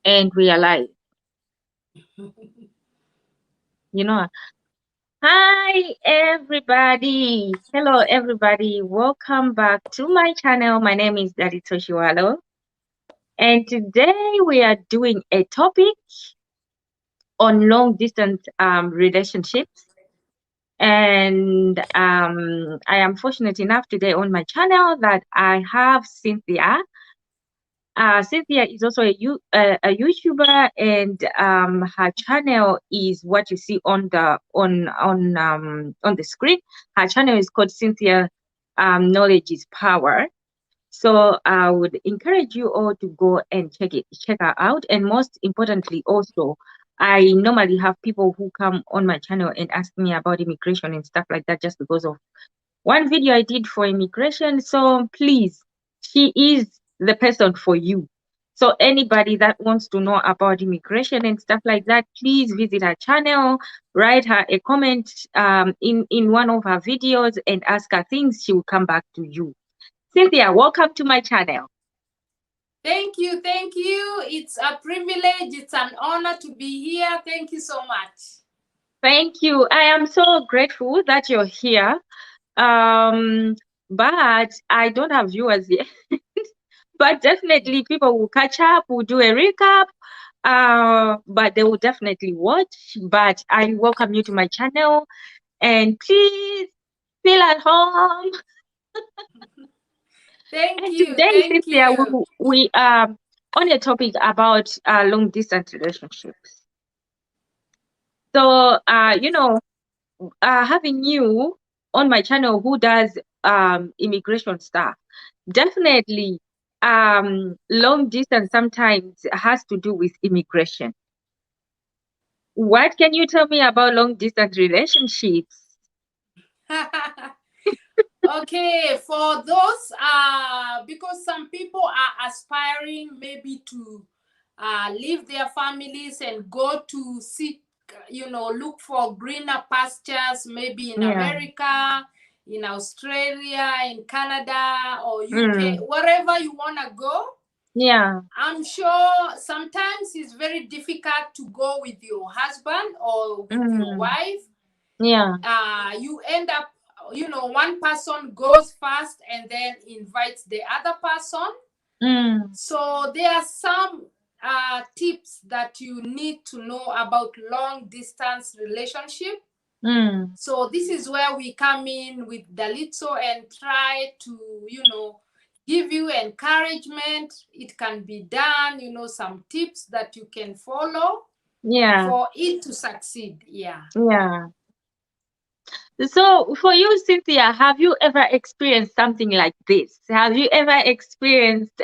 And realize, you know, hi everybody. Hello everybody. Welcome back to my channel. My name is Didnt, and today we are doing a topic on long distance relationships. And I am fortunate enough today on my channel that I have Cynthia. Cynthia is also a YouTuber, and her channel is what you see on the screen. Her channel is called Cynthia Knowledge is Power. So I would encourage you all to go and check her out. And most importantly, also, I normally have people who come on my channel and ask me about immigration and stuff like that just because of one video I did for immigration. So please, she is the person for you. So anybody that wants to know about immigration and stuff like that, please visit her channel, write her a comment in one of her videos and ask her things. She will come back to you. Cynthia, welcome to my channel. Thank you. Thank you. It's a privilege. It's an honor to be here. Thank you so much. Thank you. I am so grateful that you're here. But I don't have viewers yet. But definitely people will catch up, we'll do a recap. But they will definitely watch. But I welcome you to my channel, and please feel at home. Thank And you. today, Thank Cynthia, you. we on a topic about long distance relationships. So, having you on my channel who does immigration stuff, definitely long distance sometimes has to do with immigration. What can you tell me about long distance relationships? Okay, for those because some people are aspiring maybe to leave their families and go to seek, look for greener pastures, maybe in Yeah. America, in Australia, in Canada, or UK, Mm. wherever you want to go. Yeah. I'm sure sometimes it's very difficult to go with your husband or with your Mm. wife. Yeah. You end up, one person goes first and then invites the other person. Mm. So there are some tips that you need to know about long distance relationship. Mm. So this is where we come in with Dalitso and try to, give you encouragement. It can be done, some tips that you can follow Yeah. for it to succeed. Yeah. Yeah. So for you, Cynthia, have you ever experienced something like this? Have you ever experienced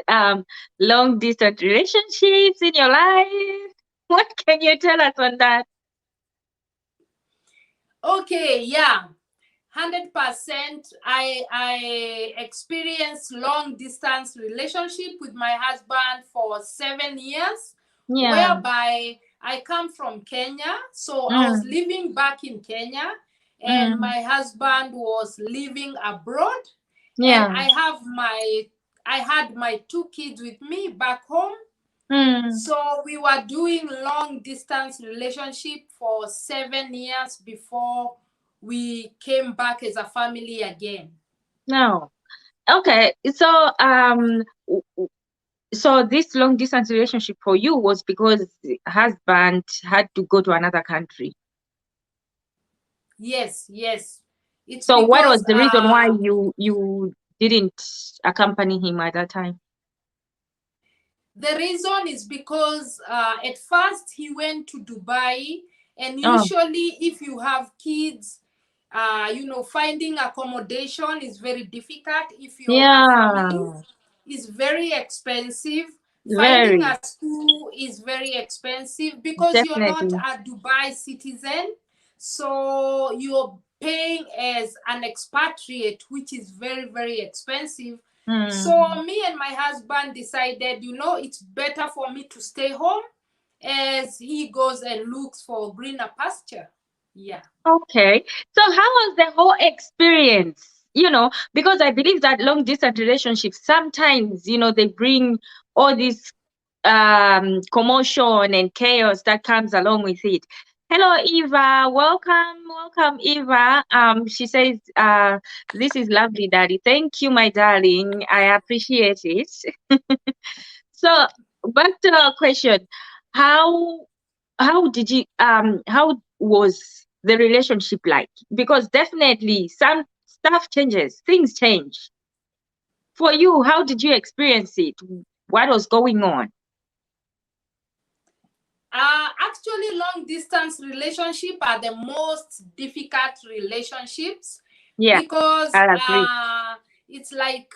long distance relationships in your life? What can you tell us on that? Okay, yeah. 100%. I experienced long distance relationship with my husband for 7 years, Yeah. whereby I come from Kenya. So I was Mm. living back in Kenya and Mm. my husband was living abroad. And Yeah. I had my 2 kids with me back home. Mm. So we were doing long distance relationship for 7 years before we came back as a family again. No. Okay. So this long distance relationship for you was because the husband had to go to another country. Yes, yes. It's So what was because the reason why you didn't accompany him at that time? the reason is because at first he went to Dubai, and Oh, usually if you have kids, finding accommodation is very difficult. If you're a family, yeah, is very expensive. Finding very a school is very expensive because you're not definitely. a Dubai citizen. So you're paying as an expatriate, which is very, very expensive. Hmm. So me and my husband decided, it's better for me to stay home as he goes and looks for greener pasture. Yeah. Okay. So how was the whole experience? Because I believe that long distance relationships sometimes, they bring all these commotion and chaos that comes along with it. Hello, Eva. Welcome, Eva. She says, this is lovely, Daddy. Thank you, my darling. I appreciate it. So back to our question. How did you how was the relationship like? Because definitely some stuff changes, things change. For you, how did you experience it? What was going on? Actually, long distance relationship are the most difficult relationships Yeah, because I agree. it's like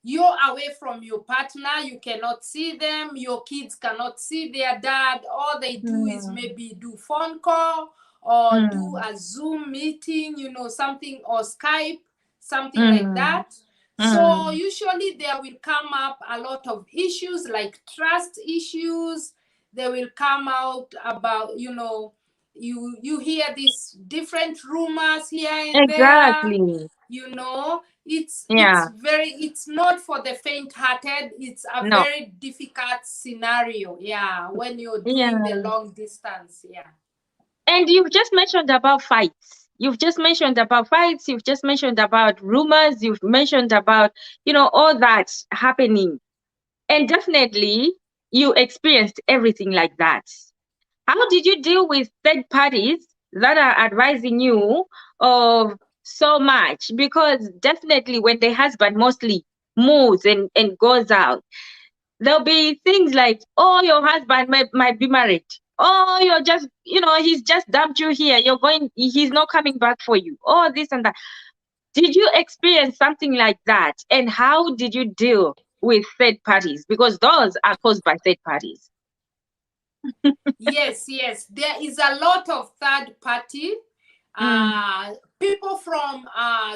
you're away from your partner, you cannot see them, your kids cannot see their dad. All they do is Mm, maybe do phone call or do mm, a Zoom meeting, you know, something, or Skype, something like mm, that. So mm. usually there will come up a lot of issues like trust issues. They will come out about, you know, you hear these different rumors here and there, Exactly. you know. It's Yeah. very, it's not for the faint hearted. It's a No. very difficult scenario, yeah, when you're doing the Yeah. long distance, yeah. And you've just mentioned about fights. You've just mentioned about fights. You've just mentioned about rumors. You've mentioned about, all that happening. And definitely you experienced everything like that. How did you deal with third parties that are advising you of so much? Because definitely when the husband mostly moves and goes out, there'll be things like, oh, your husband might be married. Oh, you're just, he's just dumped you here. He's not coming back for you. Oh, this and that. Did you experience something like that? And how did you deal with third parties? Because those are caused by third parties. Yes, yes, there is a lot of third party, Mm, people from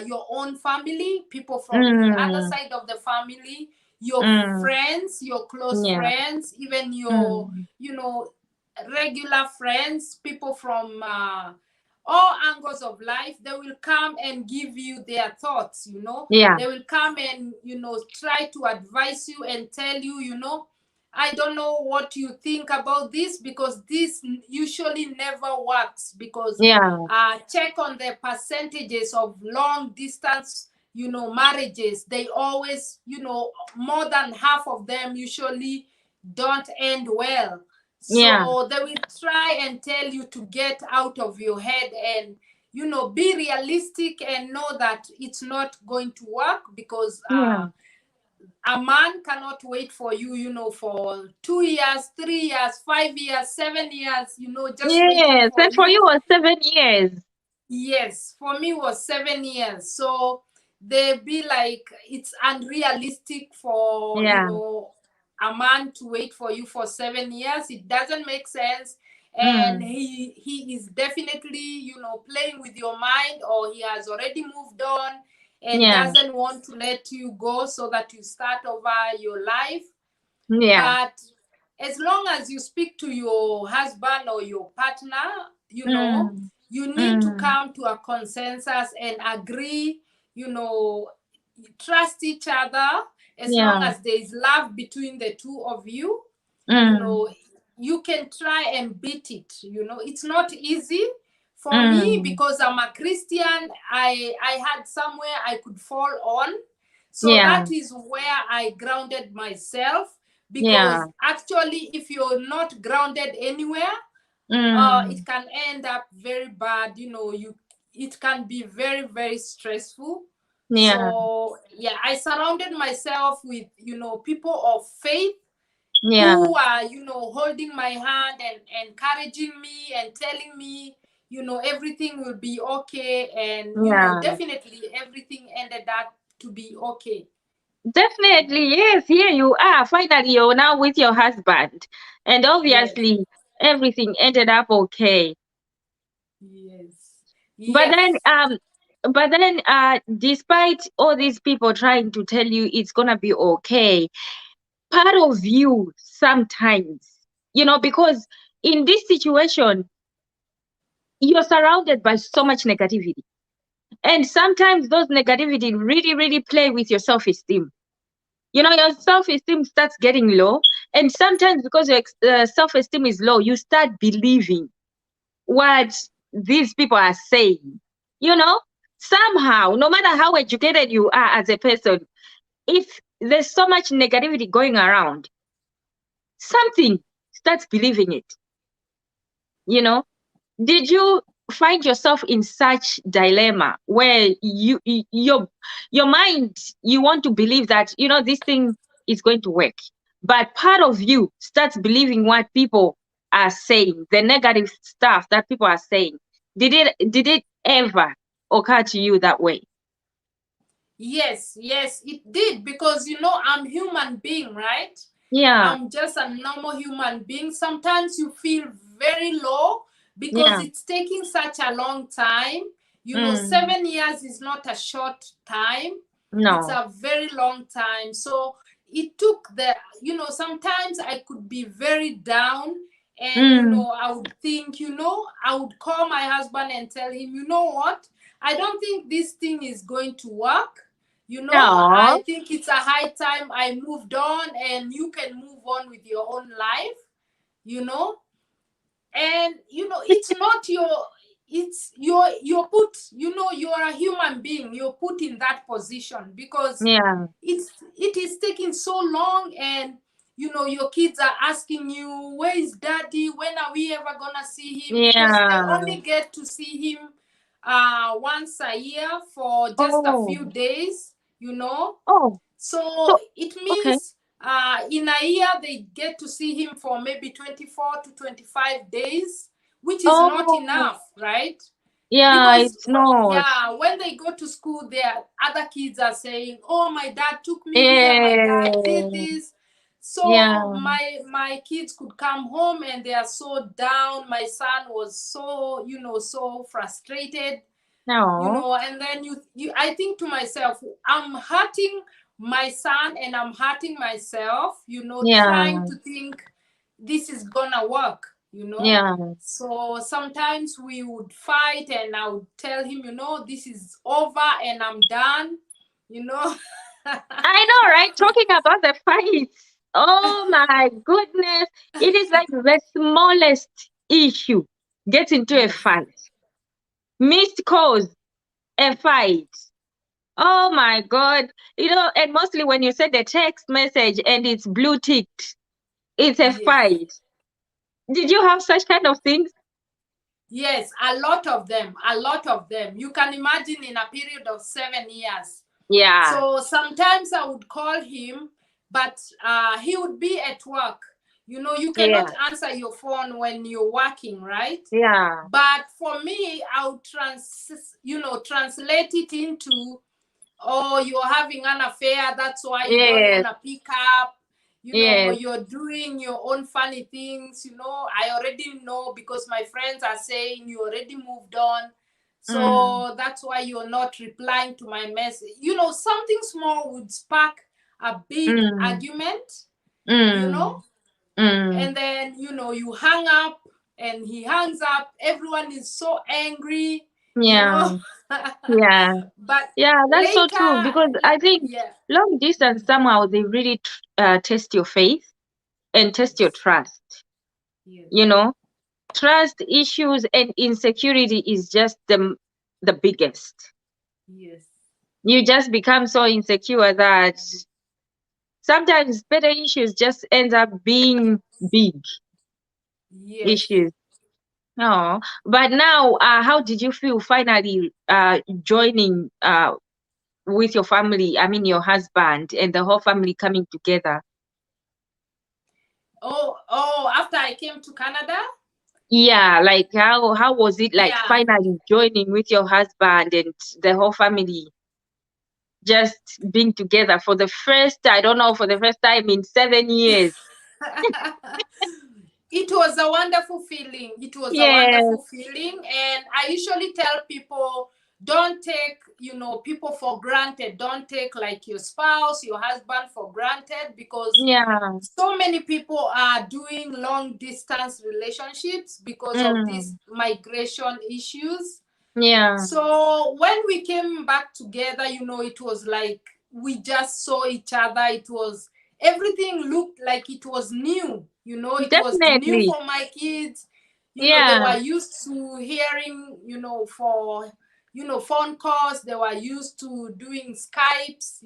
your own family, people from the other mm, side of the family, your mm, friends, your close yeah, friends, even your, mm, you know, regular friends, people from all angles of life. They will come and give you their thoughts, you know. yeah, They will come and, you know, try to advise you and tell you, you know, I don't know what you think about this, because this usually never works, because yeah, check on the percentages of long distance, you know, marriages. They always, you know, more than half of them usually don't end well. yeah, So they will try and tell you to get out of your head and, you know, be realistic and know that it's not going to work, because yeah. a man cannot wait for you, you know, for 2 years, 3 years, 5 years, 7 years, you know, just waiting Yes, for and for you. you was 7 years. Yes, for me was 7 years. So they be like, it's unrealistic for, you Yeah. know, a man to wait for you for 7 years. It doesn't make sense. And Mm, he is definitely, you know, playing with your mind, or he has already moved on and yeah, doesn't want to let you go so that you start over your life. yeah. But as long as you speak to your husband or your partner, you know, Mm, you need to mm, come to a consensus and agree, you know, trust each other. As long yeah. as there is love between the two of you Mm, know, you can try and beat it. You know, it's not easy. For me, mm, because I'm a Christian, I had somewhere I could fall on. So yeah, that is where I grounded myself, yeah. because actually if you're not grounded anywhere, it Mm, can end up very bad. You know, it can be very, very stressful. yeah, So yeah, I surrounded myself with, you know, people of faith yeah, who are, you know, holding my hand and encouraging me and telling me, you know, everything will be okay. And, you know, yeah. definitely everything ended up to be okay. Definitely, yes. Here you are. Finally, you're now with your husband. And Yes, obviously, everything ended up okay. yes, But then, yes, despite all these people trying to tell you it's gonna be okay, part of you sometimes, because in this situation, you're surrounded by so much negativity. And sometimes those negativity really, really play with your self-esteem. You know, your self-esteem starts getting low. And sometimes because your self-esteem is low, you start believing what these people are saying. You know, somehow, no matter how educated you are as a person, if there's so much negativity going around, something starts believing it. You know, did you find yourself in such dilemma where your mind, you want to believe that, you know, this thing is going to work, but part of you starts believing what people are saying, the negative stuff that people are saying? Did it ever occur to you that way? Yes, yes, it did, because you know I'm human being, right? Yeah. I'm just a normal human being. Sometimes you feel very low because Yeah. it's taking such a long time. You know, Mm, 7 years is not a short time. It's no. a very long time. So it took the, you know, sometimes I could be very down, and you Mm. know, I would think, you know, I would call my husband and tell him, you know what? I don't think this thing is going to work. You know, No. I think it's a high time I moved on and you can move on with your own life, you know. And you know, it's not your, it's you're put, you know, you're a human being, you're put in that position because Yeah. it is taking so long. And you know, your kids are asking you, where is daddy, when are we ever gonna see him, because they Yeah. only get to see him once a year for just a Oh. few days, you know. Oh. So So, it okay. means in a year they get to see him for maybe 24 to 25 days, which is not Oh. enough, right? Yeah, Because it's not. yeah, when they go to school, their other kids are saying, oh, my dad took me here, my dad did Yeah, this. So yeah, my kids could come home and they are so down. My son was so, you know, so frustrated, you no, know. And then you I think to myself, I'm hurting my son and I'm hurting myself, you know, trying yeah, to think this is gonna work, you know. yeah. So sometimes we would fight and I would tell him, you know, this is over and I'm done, you know. I know, right? Talking about the fights. Oh my goodness. It is like the smallest issue gets into a Yes, fight. Missed calls, a fight. Oh my God. You know, and mostly when you send a text message and it's blue ticked, it's a yes, fight. Did you have such kind of things? yes, a lot of them, a lot of them. You can imagine in a period of 7 years. Yeah, So sometimes I would call him, but he would be at work. You know, you cannot yeah, answer your phone when you're working, right? yeah, But for me, I would translate it into, oh, you're having an affair, that's why you don't yes, want to pick up. You know, yes. you're doing your own funny things. You know, I already know because my friends are saying you already moved on. Mm, So that's why you're not replying to my message. You know, something small would spark a big mm, argument, you know, mm, mm. and then, you know, you hang up and he hangs up. Everyone is so angry, you Yeah, know. yeah, But yeah, that's so later, true because I think yeah, long distance somehow they really test your faith and test your yes, trust. yes, You know, trust issues and insecurity is just the biggest. yes, You just become so insecure that sometimes better issues just end up being big yes. issues. No, but now, how did you feel finally joining with your family? I mean, your husband and the whole family coming together. Oh, after I came to Canada, Yeah, like how was it like yeah. finally joining with your husband and the whole family just being together for the first, I don't know, for the first time in 7 years? It was a wonderful feeling. It was a Yes, wonderful feeling. And I usually tell people, don't take, you know, people for granted. Don't take like your spouse, your husband for granted, because yeah, so many people are doing long distance relationships because of these mm, migration issues. yeah, So when we came back together, you know, it was like we just saw each other. It was, everything looked like it was new. It was new Definitely. for my kids. They Yeah. were used to hearing, for, phone calls. They were used to doing Skypes.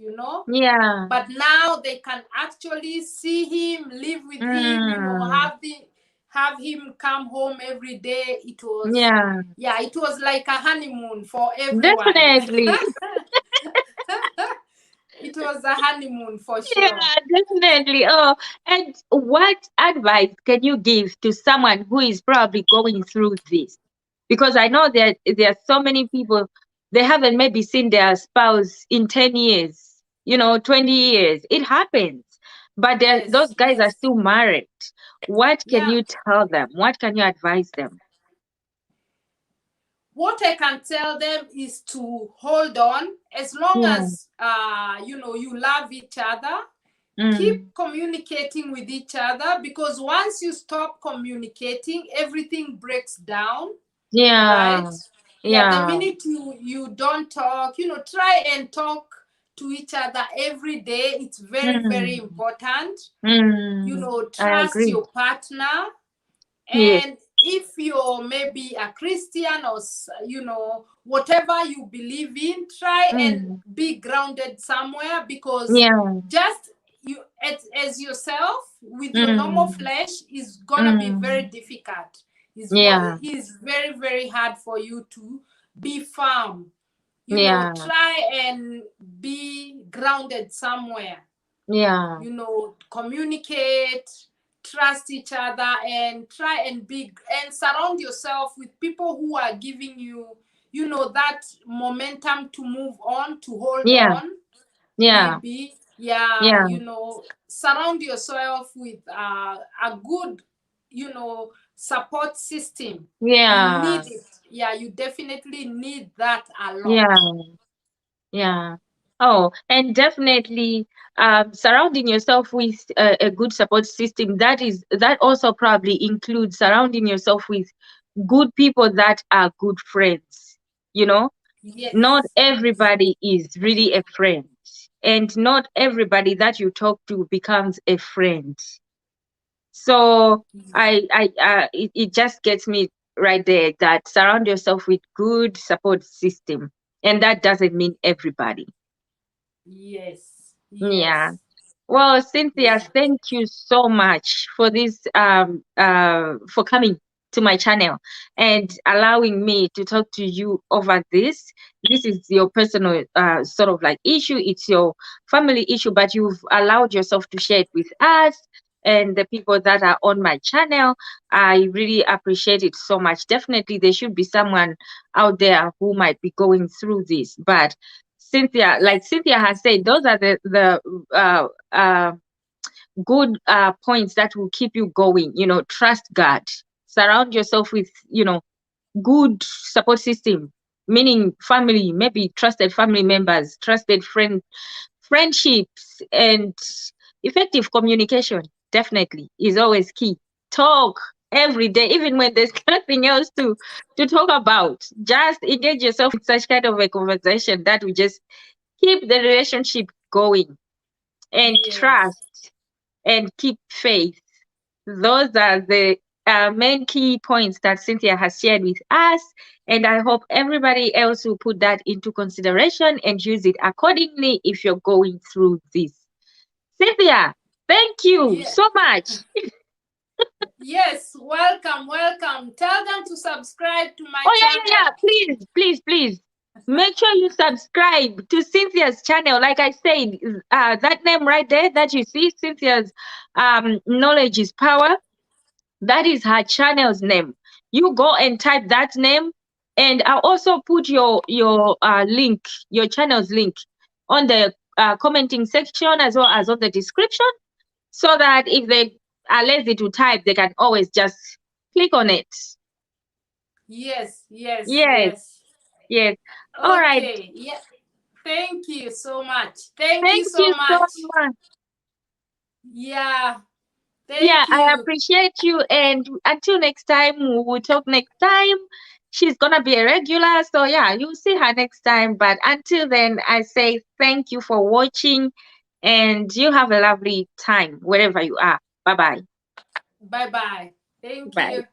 Yeah. But now they can actually see him, live with him, Mm. have him come home every day. It was, Yeah. yeah, it was like a honeymoon for everyone. Definitely. It was a honeymoon for sure. Yeah, definitely. Oh, and what advice can you give to someone who is probably going through this? Because I know that there are so many people, they haven't maybe seen their spouse in 10 years, 20 years. It happens. But those Yes, guys are yes. still married. What can Yeah. you tell them? What can you advise them? What I can tell them is to hold on, as long Yeah. as you love each other. Mm. Keep communicating with each other, because once you stop communicating, everything breaks down, right? Yeah. Yeah, the Yeah. minute you don't talk, try and talk to each other every day. It's very, very Mm. important. Mm. I Trust agree. your partner. Yes. And if you're maybe a Christian, or whatever you believe in, try and Mm. be grounded somewhere, because Yeah. just you as yourself with your normal Mm. flesh is gonna be very Mm. difficult. Yeah. It's very, very hard for you to be firm. Yeah. Try and be grounded somewhere. Yeah. Communicate, trust each other, and try and surround yourself with people who are giving you, that momentum to move on, to hold Yeah. on. Yeah. Maybe, yeah, Yeah. surround yourself with a good, support system. You need Yeah. it. Yeah, you definitely need that a lot. Yeah. Yeah. Oh, and definitely surrounding yourself with a good support system. That also probably includes surrounding yourself with good people that are good friends. You know, not Yes. everybody is really a friend, and not everybody that you talk to becomes a friend. So it just gets me right there that surround yourself with good support system, and that doesn't mean everybody. Yes. Yeah. Yes. Well, Cynthia, Yeah. thank you so much for this for coming to my channel and allowing me to talk to you over this. This is your personal sort of like issue. It's your family issue, but you've allowed yourself to share it with us and the people that are on my channel. I really appreciate it so much. Definitely there should be someone out there who might be going through this, but Cynthia, like Cynthia has said, those are the good points that will keep you going. Trust God, surround yourself with good support system, meaning family, maybe trusted family members, trusted friendships, and effective communication. Definitely is always key. Talk every day, even when there's nothing else to talk about. Just engage yourself in such kind of a conversation that will just keep the relationship going, and Yes. trust and keep faith. Those are the main key points that Cynthia has shared with us. And I hope everybody else will put that into consideration and use it accordingly if you're going through this. Cynthia, thank you Yeah. so much. Yes. Welcome. Welcome. Tell them to subscribe to my Oh, yeah, yeah, yeah. channel. Please, please, please. Make sure you subscribe to Cynthia's channel. Like I said, that name right there that you see, Cynthia's knowledge is power. That is her channel's name. You go and type that name, and I'll also put your link, your channel's link, on the commenting section as well as on the description, so that if they are lazy to type, they can always just click on it. Yes. Yes. Yes, Yes. yes. All right. Okay. Yeah. Thank you so much. Thank you Thank so you so much. much. Yeah. Yeah, Thank I you. appreciate you. And until next time, we will talk next time. she's gonna be a regular. So yeah, you'll see her next time. But until then, I say thank you for watching, and you have a lovely time wherever you are. Bye bye. Bye bye. Thank Bye. you.